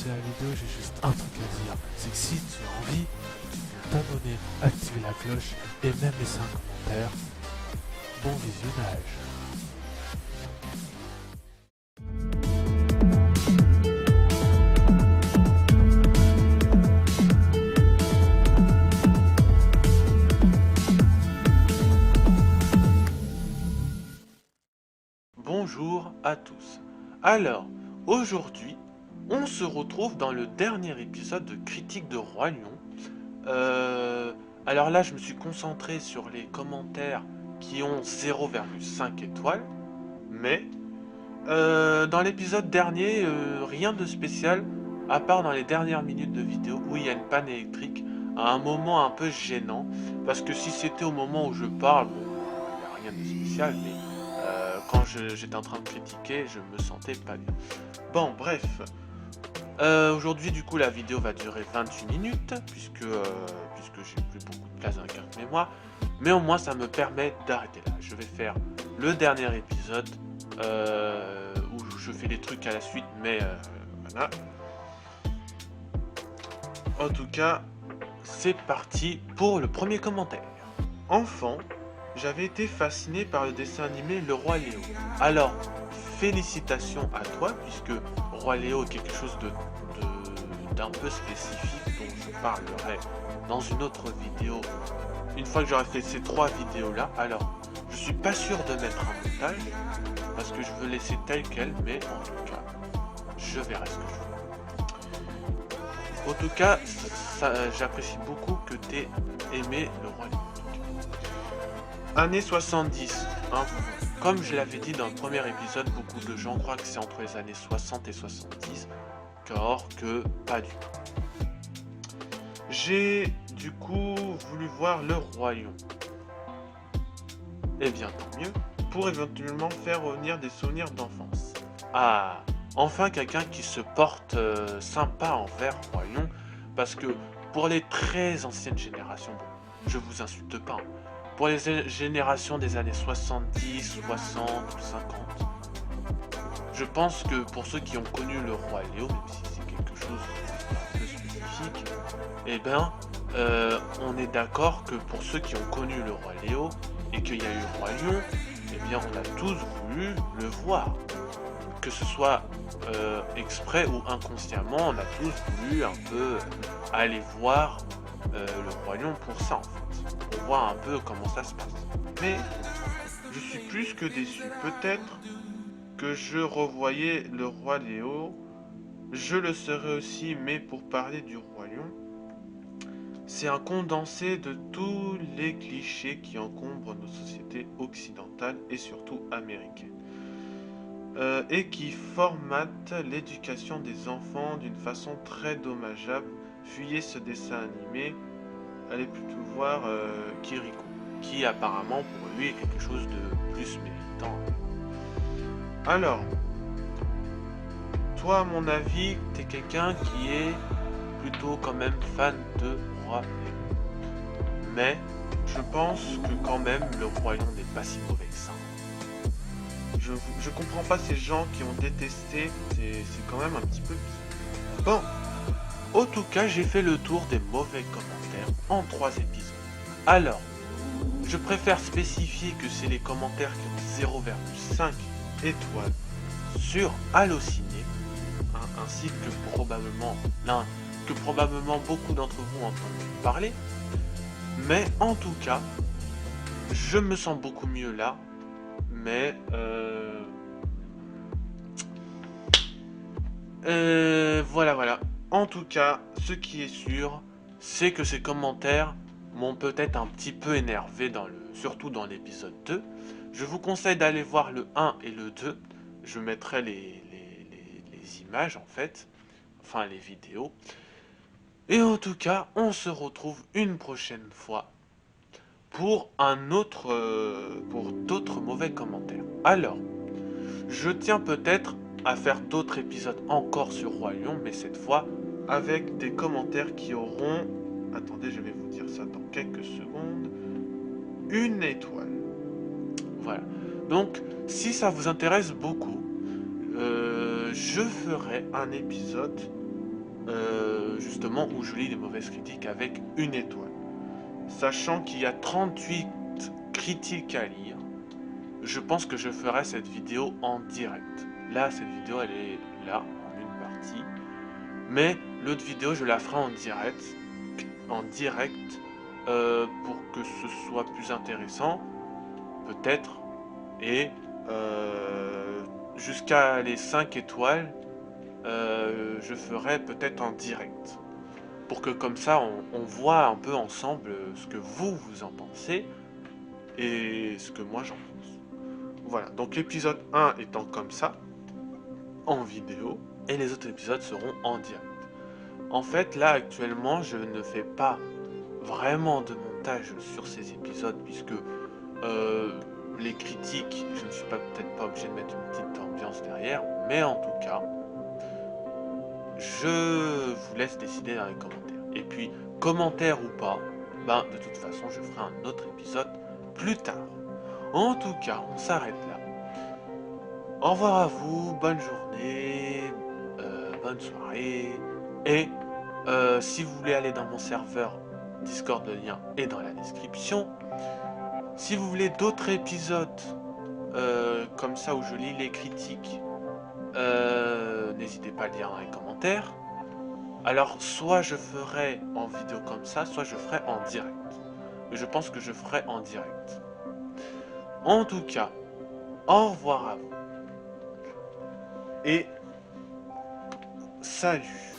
commencer la vidéo, j'ai juste un truc à dire. C'est que si tu as envie de t'abonner, activer la cloche et même laisser un commentaire, bon visionnage. Bonjour à tous. Alors, aujourd'hui, on se retrouve dans le dernier épisode de Critique de Roi Lion. Alors là, je me suis concentré sur les commentaires qui ont 0,5 étoiles, mais dans l'épisode dernier, rien de spécial, à part dans les dernières minutes de vidéo où il y a une panne électrique, à un moment un peu gênant, parce que si c'était au moment où je parle, bon, il n'y a rien de spécial, mais quand j'étais en train de critiquer, je me sentais pas bien. Bon, bref. Aujourd'hui, du coup, la vidéo va durer 28 minutes, puisque j'ai plus beaucoup de place dans la carte mémoire. Mais au moins, ça me permet d'arrêter là. Je vais faire le dernier épisode, où je fais les trucs à la suite, mais voilà. En tout cas, c'est parti pour le premier commentaire. Enfant, j'avais été fasciné par le dessin animé Le Roi Léo. Alors, félicitations à toi, puisque Roi Léo est quelque chose d'un peu spécifique dont je parlerai dans une autre vidéo. Une fois que j'aurai fait ces 3 vidéos là, alors je suis pas sûr de mettre un montage parce que je veux laisser tel quel, mais en tout cas, je verrai ce que je fais. En tout cas, j'apprécie beaucoup que tu aies aimé Le Roi Léo. Années 70, hein. Comme je l'avais dit dans le premier épisode, beaucoup de gens croient que c'est entre les années 60 et 70, alors que pas du tout. J'ai du coup voulu voir Le Roi Lion. Eh bien tant mieux, pour éventuellement faire revenir des souvenirs d'enfance. Ah, enfin quelqu'un qui se porte sympa envers Roi Lion, parce que pour les très anciennes générations, bon, je vous insulte pas, hein, pour les générations des années 70, 60 ou 50, je pense que pour ceux qui ont connu le Roi Léo, même si c'est quelque chose d'un peu spécifique, eh ben, on est d'accord que pour ceux qui ont connu le Roi Léo et qu'il y a eu Roi Lion, eh bien on a tous voulu le voir. Que ce soit exprès ou inconsciemment, on a tous voulu un peu aller voir le Roi Lion pour ça en fait, pour voir un peu comment ça se passe. Mais je suis plus que déçu. Peut-être que je revoyais le Roi Léo, je le serais aussi, mais pour parler du Roi Lion, c'est un condensé de tous les clichés qui encombrent nos sociétés occidentales et surtout américaines. Et qui formatent l'éducation des enfants d'une façon très dommageable. Fuyez ce dessin animé, allez plutôt voir Kiriko, qui apparemment pour lui est quelque chose de plus méritant. Alors, toi à mon avis, t'es quelqu'un qui est plutôt quand même fan de Roi Lion. Mais je pense que quand même le Roi Lion n'est pas si mauvais que ça. Je comprends pas ces gens qui ont détesté, c'est quand même un petit peu bizarre. Bon, en tout cas, j'ai fait le tour des mauvais commentaires en 3 épisodes. Alors, je préfère spécifier que c'est les commentaires qui ont 0,5 étoiles sur Allociné, hein, un site que probablement beaucoup d'entre vous ont entendu parler. Mais en tout cas, je me sens beaucoup mieux là. Mais voilà. En tout cas, ce qui est sûr, c'est que ces commentaires m'ont peut-être un petit peu énervé, surtout dans l'épisode 2. Je vous conseille d'aller voir le 1 et le 2. Je mettrai les images en fait, enfin les vidéos. Et en tout cas, on se retrouve une prochaine fois pour pour d'autres mauvais commentaires. Alors, je tiens peut-être à faire d'autres épisodes encore sur Roi Lion, mais cette fois avec des commentaires qui auront, attendez, je vais vous dire ça dans quelques secondes, 1 étoile. Voilà. Donc, si ça vous intéresse beaucoup, je ferai un épisode justement où je lis les mauvaises critiques avec une étoile. Sachant qu'il y a 38 critiques à lire, je pense que je ferai cette vidéo en direct. Là, cette vidéo, elle est là, en une partie. Mais l'autre vidéo, je la ferai en direct, pour que ce soit plus intéressant, peut-être. Et jusqu'à les 5 étoiles, je ferai peut-être en direct. Pour que comme ça, on voit un peu ensemble ce que vous en pensez et ce que moi j'en pense. Voilà, donc l'épisode 1 étant comme ça, en vidéo, et les autres épisodes seront en direct. En fait, là actuellement, je ne fais pas vraiment de montage sur ces épisodes puisque les critiques, je ne suis peut-être pas obligé de mettre une petite ambiance derrière, mais en tout cas, je vous laisse décider dans les commentaires. Et puis, commentaire ou pas, ben de toute façon, je ferai un autre épisode plus tard. En tout cas, on s'arrête là. Au revoir à vous, bonne journée, bonne soirée, et si vous voulez aller dans mon serveur Discord, le lien est dans la description. Si vous voulez d'autres épisodes comme ça où je lis les critiques, n'hésitez pas à le dire dans les commentaires. Alors soit je ferai en vidéo comme ça, soit je ferai en direct. Mais je pense que je ferai en direct. En tout cas, au revoir à vous. Et salut.